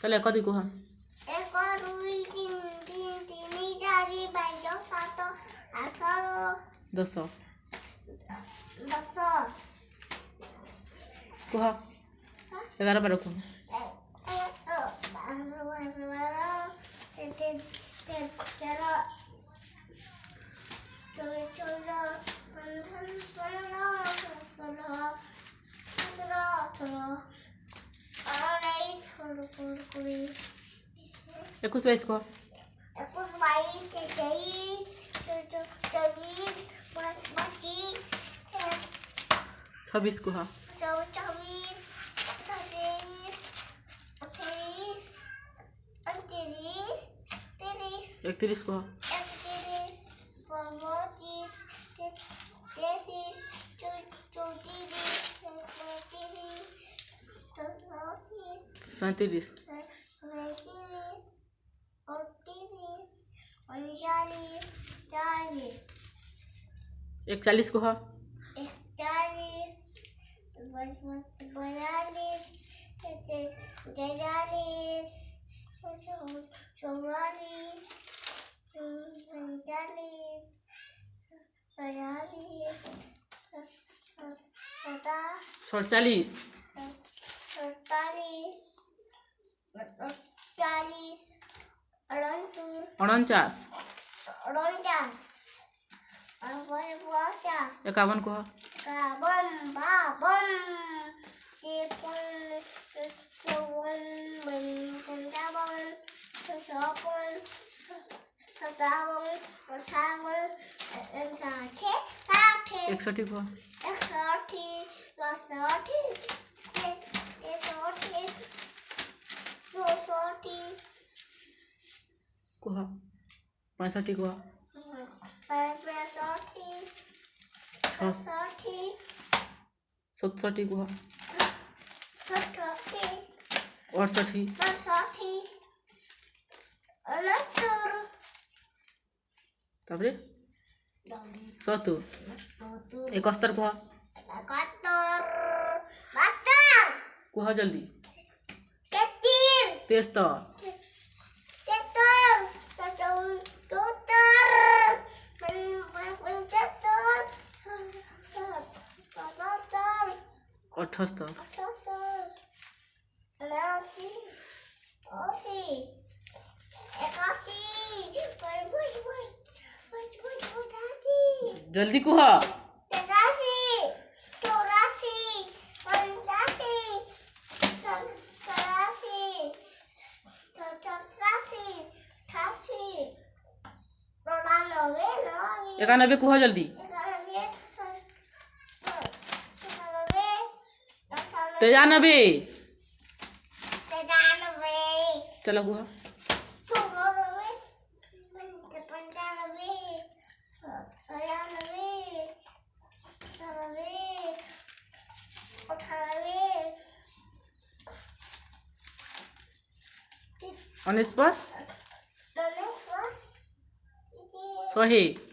चल एक दुई कह 1 2 3 3 4 5 7 8 10 10 कह 11 12 कह 21 22 कह 26 कह 31 कह 37 41 कह 47 49 51 कह 61 कह 65 कह 67 कह 68 तापरे 70 71 कह कह जल्दी 73 78 जल्दी कह 91 कह जल्दी 93 चलो कह 19 पर 100